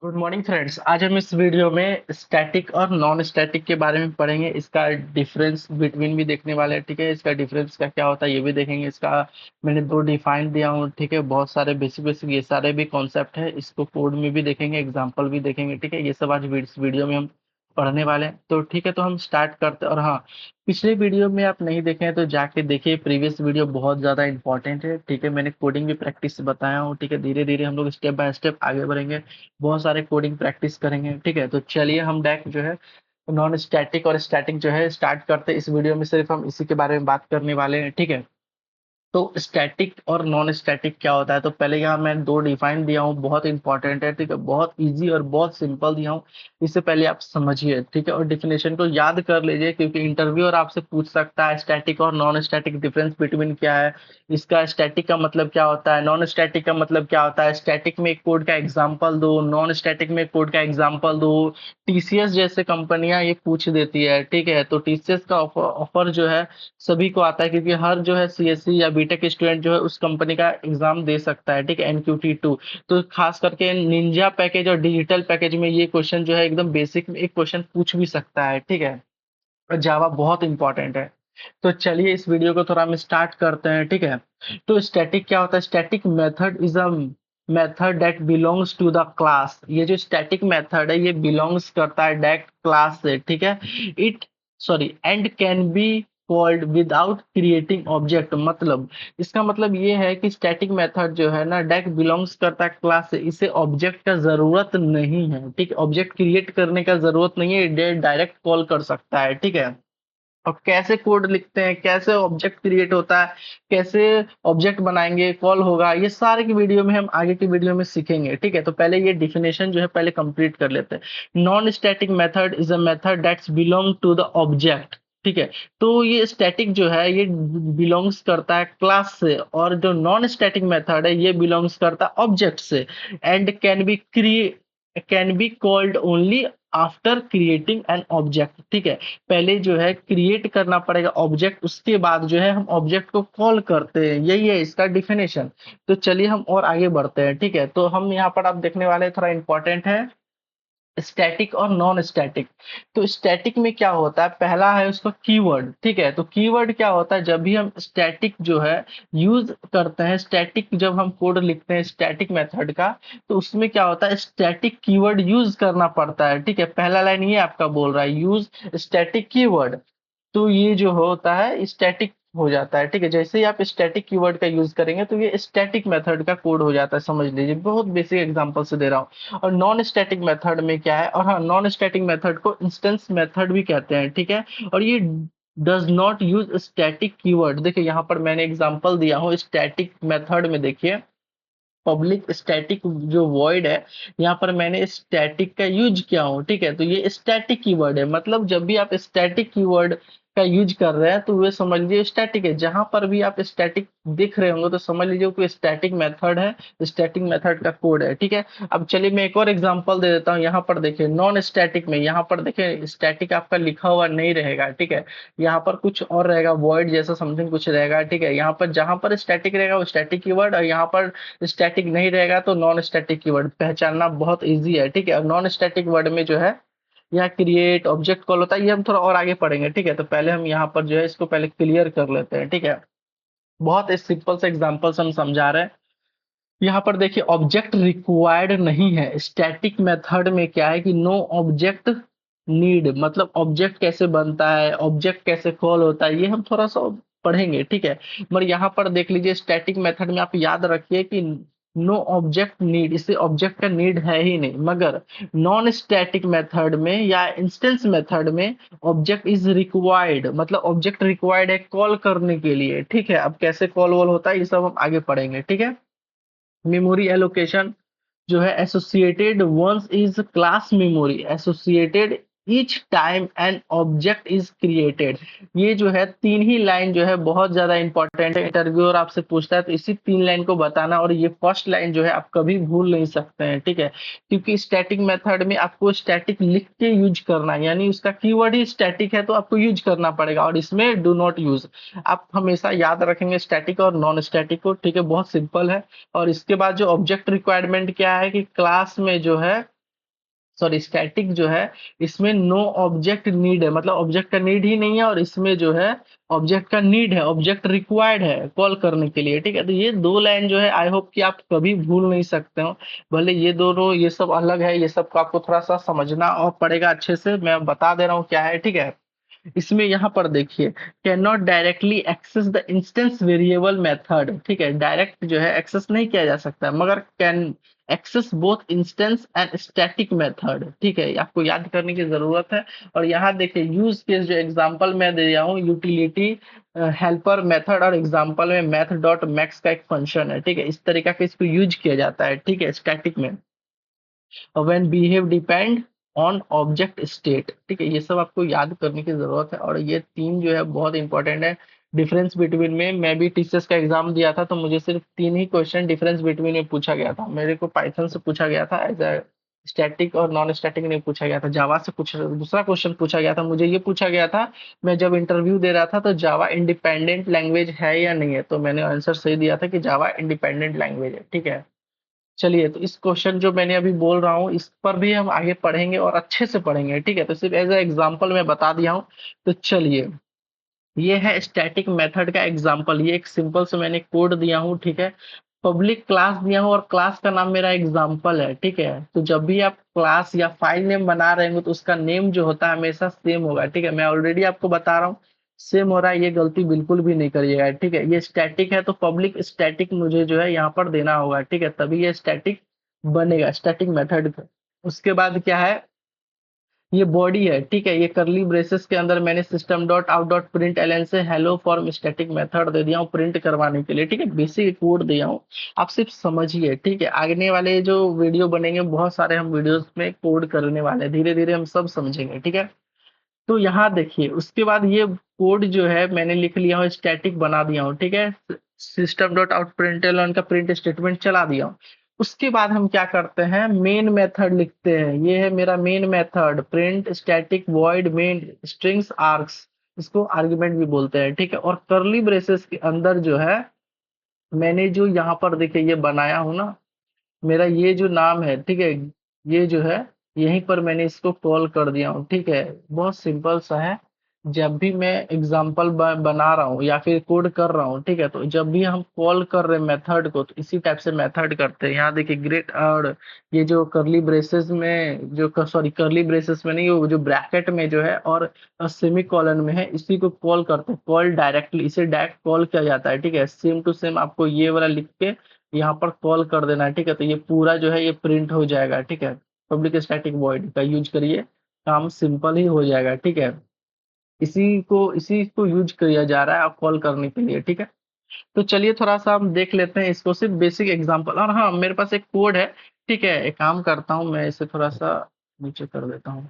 Good morning friends. आज हम इस वीडियो में स्टैटिक और नॉन स्टैटिक के बारे में पढ़ेंगे। इसका डिफरेंस बिटवीन भी देखने वाले हैं। ठीक है, इसका डिफरेंस का क्या होता है ये भी देखेंगे। इसका मैंने दो डिफाइन दिया हूँ। ठीक है, बहुत सारे बेसिक बेसिक ये सारे भी कॉन्सेप्ट है। इसको कोड में भी देखेंगे, एग्जांपल भी देखेंगे। ठीक है, ये सब आज इस वीडियो में हम पढ़ने वाले हैं। तो ठीक है, तो हम स्टार्ट करते हैं। और हाँ, पिछले वीडियो में आप नहीं देखे हैं तो जाके देखिए। प्रीवियस वीडियो बहुत ज़्यादा इंपॉर्टेंट है। ठीक है, मैंने कोडिंग भी प्रैक्टिस बताया हूँ। ठीक है, धीरे धीरे हम लोग स्टेप बाय स्टेप आगे बढ़ेंगे, बहुत सारे कोडिंग प्रैक्टिस करेंगे। ठीक है, तो चलिए हम डायरेक्ट जो है नॉन स्टैटिक और स्टैटिक जो है स्टार्ट करते हैं। इस वीडियो में सिर्फ हम इसी के बारे में बात करने वाले हैं। ठीक है, तो स्टैटिक और नॉन स्टैटिक क्या होता है, तो पहले यहाँ मैं दो डिफाइन दिया हूँ, बहुत इंपॉर्टेंट है। ठीक है, बहुत इजी और बहुत सिंपल दिया हूँ। इससे पहले आप समझिए। ठीक है, और डिफिनेशन को याद कर लीजिए, क्योंकि इंटरव्यूअर आपसे पूछ सकता है स्टैटिक और नॉन स्टैटिक डिफरेंस बिटवीन क्या है, इसका स्टैटिक का मतलब क्या होता है, नॉन स्टैटिक का मतलब क्या होता है, स्टैटिक में एक कोड का एग्जाम्पल दो, नॉन स्टैटिक में कोड का एग्जाम्पल दो। टीसीएस जैसे कंपनियां ये पूछ देती है। ठीक है, तो टीसीएस का ऑफर जो है सभी को आता है, क्योंकि हर जो है सीएससी या बीटेक स्टूडेंट जो है उस कंपनी का एग्जाम दे सकता है। ठीक है, एनक्यूटी 2। तो खास करके निंजा पैकेज और डिजिटल पैकेज में ये क्वेश्चन जो है एकदम बेसिक में एक क्वेश्चन पूछ भी सकता है। ठीक है, और जावा बहुत इंपॉर्टेंट है। तो चलिए इस वीडियो को थोड़ा हम स्टार्ट करते हैं। ठीक है, तो स्टैटिक क्या होता है, static method is a method that belongs to the class. ये जो स्टैटिक मेथड है ये बिलोंग्स करता है डायरेक्ट क्लास से। ठीक है, it sorry and can be called without creating object. मतलब इसका मतलब ये है कि स्टैटिक मेथड जो है ना डायरेक्ट बिलोंग्स करता है क्लास से, इसे ऑब्जेक्ट का जरूरत नहीं है। ठीक है, ऑब्जेक्ट क्रिएट करने का जरूरत नहीं है, डायरेक्ट कॉल कर सकता है। ठीक है, और कैसे कोड लिखते हैं, कैसे ऑब्जेक्ट क्रिएट होता है, कैसे ऑब्जेक्ट बनाएंगे, कॉल होगा, ये सारे की वीडियो में हम आगे की वीडियो में सीखेंगे। ठीक है, तो पहले ये डिफिनेशन जो है पहले कंप्लीट कर लेते हैं। Non static method is a method that's belong to the object. ठीक है, तो ये स्टैटिक जो है ये बिलोंग्स करता है क्लास से, और जो नॉन स्टैटिक मेथड है ये बिलोंग्स करता है ऑब्जेक्ट से, and can be called only after creating an object. ठीक है, पहले जो है क्रिएट करना पड़ेगा ऑब्जेक्ट, उसके बाद जो है हम ऑब्जेक्ट को कॉल करते हैं। यही है इसका डिफिनेशन। तो चलिए हम और आगे बढ़ते हैं। ठीक है, तो हम यहाँ पर आप देखने वाले हैं, थोड़ा इंपॉर्टेंट है स्टैटिक और नॉन स्टैटिक। तो स्टैटिक में क्या होता है, पहला है उसका कीवर्ड। ठीक है, तो कीवर्ड क्या होता है, जब भी हम स्टैटिक जो है यूज करते हैं, स्टैटिक जब हम कोड लिखते हैं स्टैटिक मेथड का, तो उसमें क्या होता है स्टैटिक कीवर्ड यूज करना पड़ता है। ठीक है, पहला लाइन ये आपका बोल रहा है यूज स्टैटिक कीवर्ड। तो ये जो होता है स्टैटिक हो जाता है। ठीक है, जैसे ही आप स्टैटिक कीवर्ड का यूज करेंगे तो ये स्टैटिक मेथड का कोड हो जाता है। समझ लीजिए, बहुत बेसिक एग्जांपल से दे रहा हूँ। और नॉन स्टैटिक मेथड में क्या है, और हाँ, नॉन स्टैटिक मेथड को इंस्टेंस मेथड भी कहते हैं। ठीक है, और ये does not use static keyword. देखिए यहाँ पर मैंने एग्जांपल दिया हूँ स्टैटिक मेथड में। देखिए पब्लिक स्टैटिक जो वॉइड है, यहाँ पर मैंने स्टैटिक का यूज किया हूँ। ठीक है, तो ये स्टैटिक कीवर्ड है। मतलब जब भी आप स्टैटिक कीवर्ड का यूज कर रहे हैं तो वे समझ लीजिए स्टैटिक है। जहां पर भी आप स्टैटिक दिख रहे होंगे तो समझ लीजिए कोई स्टैटिक मेथड है, स्टैटिक मेथड का कोड है। ठीक है, अब चलिए मैं एक और एग्जांपल दे देता हूँ। यहाँ पर देखिए नॉन स्टैटिक में, यहाँ पर देखिए स्टैटिक आपका लिखा हुआ नहीं रहेगा। ठीक है, यहाँ पर कुछ और रहेगा, वॉइड जैसा समथिंग कुछ रहेगा। ठीक है, यहाँ पर जहां पर स्टैटिक रहेगा वो स्टैटिक कीवर्ड, और यहाँ पर स्टैटिक नहीं रहेगा तो नॉन स्टैटिक कीवर्ड। पहचानना बहुत इजी है। ठीक है, और नॉन स्टैटिक वर्ड में जो है यहाँ क्रिएट ऑब्जेक्ट कॉल होता है, ये हम थोड़ा और आगे पढ़ेंगे। ठीक है, तो पहले हम यहाँ पर जो है इसको पहले क्लियर कर लेते हैं। ठीक है, बहुत सिंपल से एग्जांपल से हम समझा रहे हैं। यहाँ पर देखिए ऑब्जेक्ट रिक्वायर्ड नहीं है। स्टैटिक मेथड में क्या है कि नो ऑब्जेक्ट नीड, मतलब ऑब्जेक्ट कैसे बनता है, ऑब्जेक्ट कैसे कॉल होता है, ये हम थोड़ा सा पढ़ेंगे। ठीक है, मगर यहाँ पर देख लीजिए स्टैटिक मेथड में आप याद रखिए कि नो ऑब्जेक्ट नीड, इसे ऑब्जेक्ट का नीड है ही नहीं। मगर नॉन स्टैटिक मेथड में या इंस्टेंस मेथड में ऑब्जेक्ट इज रिक्वायर्ड, मतलब ऑब्जेक्ट रिक्वायर्ड है कॉल करने के लिए। ठीक है, अब कैसे कॉल वॉल होता है ये सब हम आगे पढ़ेंगे। ठीक है, मेमोरी एलोकेशन जो है associated once is class memory associated each time an object is created. ये जो है तीन ही लाइन जो है बहुत ज्यादा इंपॉर्टेंट है। इंटरव्यूअर आपसे पूछता है तो इसी तीन लाइन को बताना, और ये फर्स्ट लाइन जो है आप कभी भूल नहीं सकते हैं। ठीक है, क्योंकि स्टैटिक मेथड में आपको स्टैटिक लिख के यूज करना है, यानी उसका कीवर्ड ही स्टैटिक है तो आपको यूज करना पड़ेगा, और इसमें डू नॉट यूज आप हमेशा याद रखेंगे स्टैटिक और नॉन स्टैटिक को। ठीक है, बहुत सिंपल है। और इसके बाद जो ऑब्जेक्ट रिक्वायरमेंट क्या है कि क्लास में जो है सॉरी स्टैटिक जो है इसमें नो ऑब्जेक्ट नीड है, मतलब ऑब्जेक्ट का नीड ही नहीं है, और इसमें जो है ऑब्जेक्ट का नीड है, ऑब्जेक्ट रिक्वायर्ड है कॉल करने के लिए, ठीक है। तो ये दो लाइन जो है आई होप कि आप कभी भूल नहीं सकते हो। भले ये दोनों ये सब अलग है, ये सब को आपको थोड़ा सा समझना और पड़ेगा अच्छे से, मैं बता दे रहा हूँ क्या है, ठीक है। इसमें यहाँ पर देखिए, can not directly access the instance variable method, ठीक है, डायरेक्ट जो है एक्सेस नहीं किया जा सकता, मगर can access both instance and static method, ठीक है, आपको याद करने की जरूरत है। और यहाँ देखिए यूज केस जो एग्जांपल मैं दे रहा हूँ, यूटिलिटी हेल्पर मेथड और एग्जांपल में मैथ डॉट मैक्स का एक फंक्शन है, ठीक है, इस तरीका का इसको यूज किया जाता है, ठीक है, स्टैटिक में। When behave depend on object state, ठीक है, ये सब आपको याद करने की जरूरत है, और ये तीन जो है बहुत इंपॉर्टेंट है। डिफरेंस बिटवीन में मैं भी टीसीएस का एग्जाम दिया था, तो मुझे सिर्फ तीन ही क्वेश्चन डिफरेंस बिटवीन में पूछा गया था, मेरे को पाइथन से पूछा गया था एज अ स्टैटिक, और नॉन स्टैटिक नहीं पूछा गया था, जावा से कुछ दूसरा क्वेश्चन पूछा गया था, मुझे ये पूछा गया था, मैं जब इंटरव्यू दे रहा था तो जावा इंडिपेंडेंट लैंग्वेज है या नहीं है, तो मैंने आंसर सही दिया था कि जावा इंडिपेंडेंट लैंग्वेज है, ठीक है। चलिए, तो इस क्वेश्चन जो मैंने अभी बोल रहा हूँ इस पर भी हम आगे पढ़ेंगे और अच्छे से पढ़ेंगे, ठीक है, तो सिर्फ एज ए एग्जांपल मैं बता दिया हूँ। तो चलिए, ये है स्टैटिक मेथड का एग्जांपल, ये एक सिंपल से मैंने कोड दिया हूँ, ठीक है, पब्लिक क्लास दिया हूँ और क्लास का नाम मेरा एग्जांपल है, ठीक है। तो जब भी आप क्लास या फाइल नेम बना रहे हो तो उसका नेम जो होता है हमेशा सेम होगा, ठीक है, मैं ऑलरेडी आपको बता रहा हूँ सेम हो रहा है, ये गलती बिल्कुल भी नहीं करिएगा, ठीक है। ये स्टैटिक है तो पब्लिक स्टैटिक मुझे जो है यहाँ पर देना होगा, ठीक है, तभी ये स्टैटिक बनेगा, स्टैटिक मेथड। उसके बाद क्या है, ये बॉडी है, ठीक है, ये करली ब्रेसेस के अंदर मैंने system dot out dot println से हेलो फॉर्म स्टैटिक मेथड दे दिया हूँ प्रिंट करवाने के लिए, ठीक है, बेसिक कोड दिया हूँ, आप सिर्फ समझिए, ठीक है। आगे वाले जो वीडियो बनेंगे बहुत सारे हम वीडियोस में कोड करने वाले हैं, धीरे धीरे हम सब समझेंगे, ठीक है। तो यहाँ देखिए, उसके बाद ये कोड जो है मैंने लिख लिया हूँ, स्टैटिक बना दिया हूँ, ठीक है, सिस्टम डॉट आउट प्रिंटलन का प्रिंट स्टेटमेंट चला दिया हूँ। उसके बाद हम क्या करते हैं, मेन मेथड लिखते हैं, ये है मेरा main method, print static void main strings arcs, इसको आर्गुमेंट भी बोलते हैं, ठीक है। और करली ब्रेसेस के अंदर जो है मैंने जो यहाँ पर देखिए ये बनाया हूँ ना, मेरा ये जो नाम है, ठीक है, ये जो है यहीं पर मैंने इसको कॉल कर दिया हूँ, ठीक है, बहुत सिंपल सा है। जब भी मैं एग्जाम्पल बना रहा हूँ या फिर कोड कर रहा हूँ, ठीक है, तो जब भी हम कॉल कर रहे हैं मेथड को तो इसी टाइप से मेथड करते हैं। यहाँ देखिए ग्रेट, और ये जो करली ब्रेसेस में जो, सॉरी करली ब्रेसेस में नहीं, वो जो ब्रैकेट में जो है और सेमी कॉलन में है, इसी को कॉल करते हैं, कॉल डायरेक्टली, इसे डायरेक्ट कॉल किया जाता है, ठीक है। सेम टू सेम आपको ये वाला लिख के यहाँ पर कॉल कर देना है, ठीक है, तो ये पूरा जो है ये प्रिंट हो जाएगा, ठीक है। पब्लिक स्टैटिक वॉइड का यूज करिए, काम सिंपल ही हो जाएगा, ठीक है। इसी को यूज किया जा रहा है कॉल करने के लिए, ठीक है। तो चलिए थोड़ा सा हम देख लेते हैं इसको, सिर्फ बेसिक एग्जांपल, और हाँ मेरे पास एक कोड है, ठीक है, एक काम करता हूँ मैं इसे थोड़ा सा नीचे कर देता हूँ,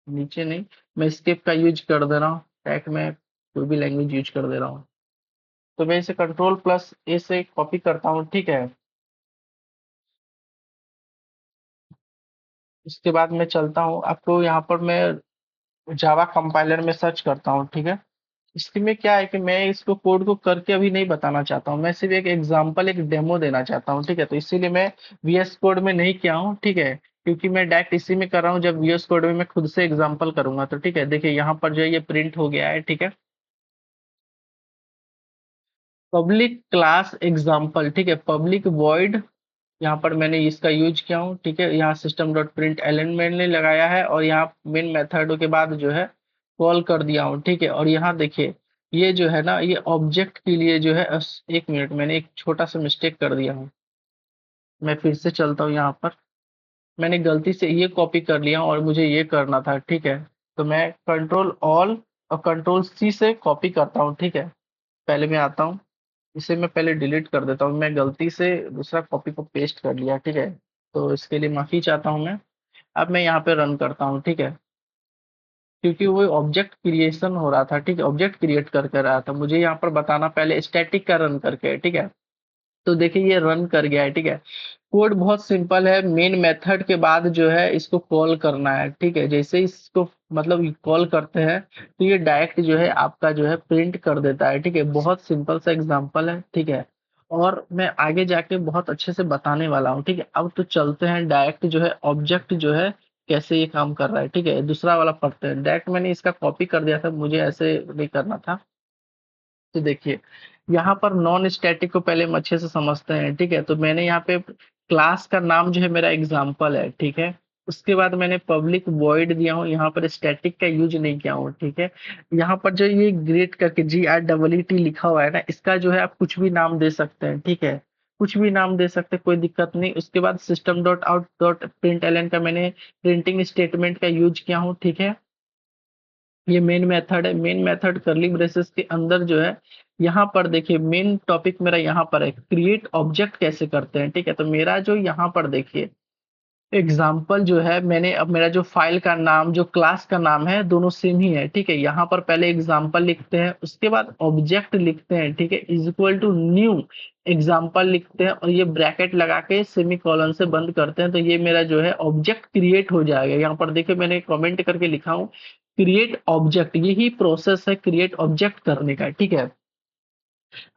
नीचे नहीं, मैं स्केप का यूज कर दे रहा हूँ, टैग में कोई भी लैंग्वेज यूज कर दे रहा हूँ। तो मैं इसे कंट्रोल प्लस ए से कॉपी करता हूँ, ठीक है। उसके बाद मैं चलता हूँ, आपको यहाँ पर मैं जावा कंपाइलर में सर्च करता हूँ, ठीक है। इसमें क्या है कि मैं इसको कोड को करके अभी नहीं बताना चाहता हूँ, मैं सिर्फ एक एग्जांपल एक डेमो देना चाहता हूँ, ठीक है, तो इसीलिए मैं वीएस कोड में नहीं किया हूँ, ठीक है, क्योंकि मैं डायरेक्ट इसी में कर रहा हूँ, जब वीएस कोड में मैं खुद से एग्जांपल करूंगा तो, ठीक है, देखिए यहाँ पर जो है ये प्रिंट हो गया है, ठीक है, पब्लिक क्लास एग्जाम्पल, ठीक है, पब्लिक वॉइड, यहाँ पर मैंने इसका यूज किया हूँ, ठीक है, यहाँ सिस्टम डॉट प्रिंट एलन मैंने लगाया है और यहाँ मेन मेथड के बाद जो है कॉल कर दिया हूँ, ठीक है। और यहाँ देखिए ये जो है ना, ये ऑब्जेक्ट के लिए जो है एक मिनट, मैंने एक छोटा सा मिस्टेक कर दिया हूँ, मैं फिर से चलता हूँ यहाँ पर, मैंने गलती से ये कॉपी कर लिया और मुझे ये करना था, ठीक है। तो मैं कंट्रोल ऑल और कंट्रोल सी से कॉपी करता हूँ, ठीक है, पहले मैं आता हूँ, इसे मैं पहले डिलीट कर देता हूँ, मैं गलती से दूसरा कॉपी को पेस्ट कर लिया, ठीक है, तो इसके लिए माफी चाहता हूँ मैं। अब मैं यहाँ पे रन करता हूँ, ठीक है, क्योंकि वो ऑब्जेक्ट क्रिएशन हो रहा था, ठीक है, ऑब्जेक्ट क्रिएट करके रहा था, मुझे यहाँ पर बताना पहले स्टैटिक का रन करके, ठीक है। तो देखिए ये रन कर गया है, ठीक है। कोड बहुत सिंपल है, मेन मेथड के बाद जो है इसको कॉल करना है, ठीक है, जैसे ही इसको मतलब कॉल करते हैं तो ये डायरेक्ट जो है आपका जो है प्रिंट कर देता है, ठीक है, बहुत सिंपल सा एग्जांपल है, ठीक है। और मैं आगे जाके बहुत अच्छे से बताने वाला हूँ, ठीक है। अब तो चलते हैं डायरेक्ट जो है ऑब्जेक्ट जो है कैसे ये काम कर रहा है, ठीक है। दूसरा वाला पढ़ते हैं। डायरेक्ट मैंने इसका कॉपी कर दिया था, मुझे ऐसे नहीं करना था। तो देखिए, यहाँ पर नॉन स्टैटिक को पहले हम अच्छे से समझते हैं, ठीक है। तो मैंने यहाँ पे क्लास का नाम जो है मेरा एग्जाम्पल है, ठीक है। उसके बाद मैंने पब्लिक वॉइड दिया हूँ, यहाँ पर स्टैटिक का यूज नहीं किया हूँ, ठीक है। यहाँ पर जो ये ग्रेड करके GREET लिखा हुआ है ना, इसका जो है आप कुछ भी नाम दे सकते हैं, ठीक है। कुछ भी नाम दे सकते हैं, कोई दिक्कत नहीं। उसके बाद system dot out dot print L का मैंने प्रिंटिंग स्टेटमेंट का यूज किया हूँ, ठीक है। ये मेन मेथड है। मेन मेथड कर्ली ब्रेसेस के अंदर जो है, यहाँ पर देखिए मेन टॉपिक मेरा यहाँ पर है क्रिएट ऑब्जेक्ट कैसे करते हैं, ठीक है। तो मेरा जो यहाँ पर देखिए एग्जाम्पल जो है, मैंने अब मेरा जो फाइल का नाम जो क्लास का नाम है दोनों सेम ही है, ठीक है। यहाँ पर पहले एग्जाम्पल लिखते हैं, उसके बाद ऑब्जेक्ट लिखते हैं, ठीक है, is equal to new example लिखते हैं और ये ब्रैकेट लगा के सेमी कॉलन से बंद करते हैं। तो ये मेरा जो है ऑब्जेक्ट क्रिएट हो जाएगा। यहाँ पर देखिए मैंने कमेंट करके लिखा हूँ क्रिएट ऑब्जेक्ट, यही प्रोसेस है क्रिएट ऑब्जेक्ट करने का, ठीक है।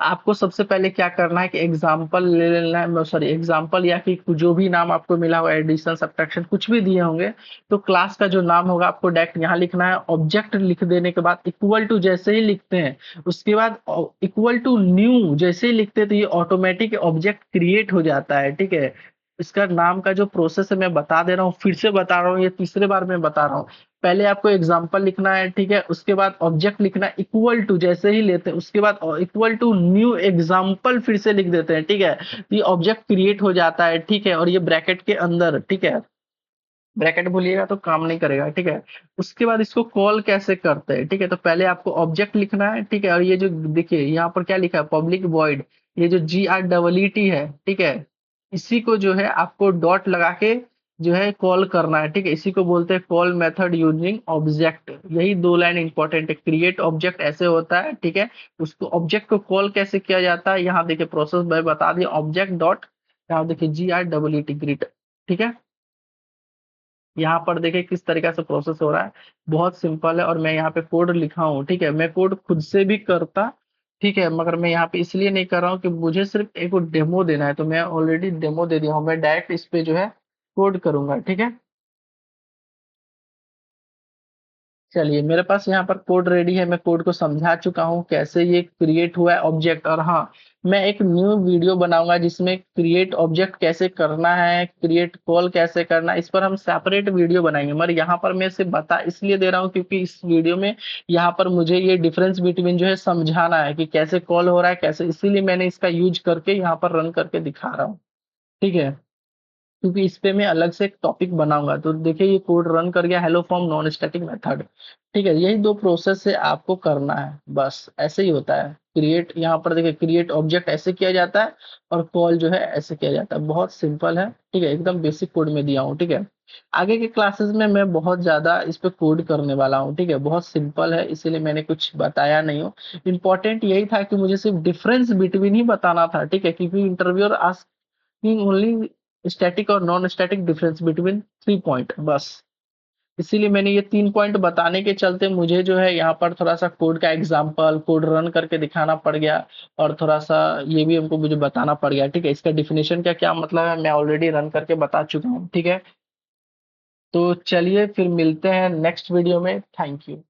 आपको सबसे पहले क्या करना है कि एग्जाम्पल ले लेना है, सॉरी एग्जाम्पल या कि जो भी नाम आपको मिला हुआ एडिशन सब्ट्रैक्शन कुछ भी दिए होंगे, तो क्लास का जो नाम होगा आपको डायरेक्ट यहाँ लिखना है। ऑब्जेक्ट लिख देने के बाद इक्वल टू जैसे ही लिखते हैं, उसके बाद इक्वल टू न्यू जैसे ही लिखते हैं, तो ये ऑटोमेटिक ऑब्जेक्ट क्रिएट हो जाता है, ठीक है। इसका नाम का जो प्रोसेस है मैं बता दे रहा हूँ, फिर से बता रहा हूँ, ये तीसरे बार मैं बता रहा हूँ। पहले आपको एग्जाम्पल लिखना है, ठीक है। उसके बाद ऑब्जेक्ट लिखना है, इक्वल टू जैसे ही लेते हैं उसके बाद इक्वल टू न्यू एग्जाम्पल फिर से लिख देते हैं, ठीक है। ये ऑब्जेक्ट क्रिएट हो जाता है, ठीक है। और ये ब्रैकेट के अंदर, ठीक है, ब्रैकेट भूलिएगा तो काम नहीं करेगा, ठीक है। उसके बाद इसको कॉल कैसे करते हैं, ठीक है। तो पहले आपको ऑब्जेक्ट लिखना है, ठीक है। और ये जो देखिए यहाँ पर क्या लिखा है पब्लिक वॉइड, ये जो GREET है, ठीक है, इसी को जो है आपको डॉट लगा के जो है कॉल करना है, ठीक है। इसी को बोलते हैं कॉल मेथड यूजिंग ऑब्जेक्ट। यही दो लाइन इंपॉर्टेंट है। क्रिएट ऑब्जेक्ट ऐसे होता है, ठीक है। उसको ऑब्जेक्ट को कॉल कैसे किया जाता है, यहाँ देखिए प्रोसेस मैं बता दिया। ऑब्जेक्ट डॉट, यहाँ देखिए GREET ग्रिट, ठीक है। यहाँ पर देखिए किस तरीके से प्रोसेस हो रहा है, बहुत सिंपल है। और मैं यहाँ पे कोड लिखा हूँ, ठीक है। मैं कोड खुद से भी करता, ठीक है, मगर मैं यहाँ पे इसलिए नहीं कर रहा हूँ कि मुझे सिर्फ एक डेमो देना है, तो मैं ऑलरेडी डेमो दे दिया हूँ। मैं डायरेक्ट इस पे जो है कोड करूंगा, ठीक है। चलिए मेरे पास यहाँ पर कोड रेडी है, मैं कोड को समझा चुका हूँ कैसे ये क्रिएट हुआ है ऑब्जेक्ट। और हाँ, मैं एक न्यू वीडियो बनाऊंगा जिसमें क्रिएट ऑब्जेक्ट कैसे करना है, क्रिएट कॉल कैसे करना है, इस पर हम सेपरेट वीडियो बनाएंगे। मगर यहाँ पर मैं इसे बता इसलिए दे रहा हूँ क्योंकि इस वीडियो में यहाँ पर मुझे ये डिफरेंस बिटवीन जो है समझाना है कि कैसे कॉल हो रहा है कैसे, इसीलिए मैंने इसका यूज करके यहाँ पर रन करके दिखा रहा हूँ, ठीक है। क्योंकि इस पे मैं अलग से एक टॉपिक बनाऊंगा। तो देखिए ये कोड रन कर गया, hello from non static method, ठीक है। यही दो प्रोसेस से आपको करना है, बस ऐसे ही होता है। क्रिएट, यहाँ पर देखिए क्रिएट ऑब्जेक्ट ऐसे किया जाता है और कॉल जो है ऐसे किया जाता है। बहुत सिंपल है, ठीक है, एकदम बेसिक कोड में दिया हूँ, ठीक है। आगे के क्लासेस में मैं बहुत ज्यादा इस पे कोड करने वाला हूँ, ठीक है। बहुत सिंपल है इसीलिए मैंने कुछ बताया नहीं हूँ। इंपॉर्टेंट यही था कि मुझे सिर्फ डिफरेंस बिटवीन ही बताना था, ठीक है, क्योंकि इंटरव्यूअर आस्किंग ओनली स्टैटिक और non static difference between 3 point, बस। इसीलिए मैंने ये 3 पॉइंट बताने के चलते मुझे जो है यहाँ पर थोड़ा सा कोड का एग्जांपल कोड रन करके दिखाना पड़ गया। और थोड़ा सा ये भी हमको मुझे बताना पड़ गया, ठीक है। इसका डिफिनेशन का क्या मतलब है मैं ऑलरेडी रन करके बता चुका हूँ, ठीक है। तो चलिए फिर मिलते हैं नेक्स्ट वीडियो में। Thank you.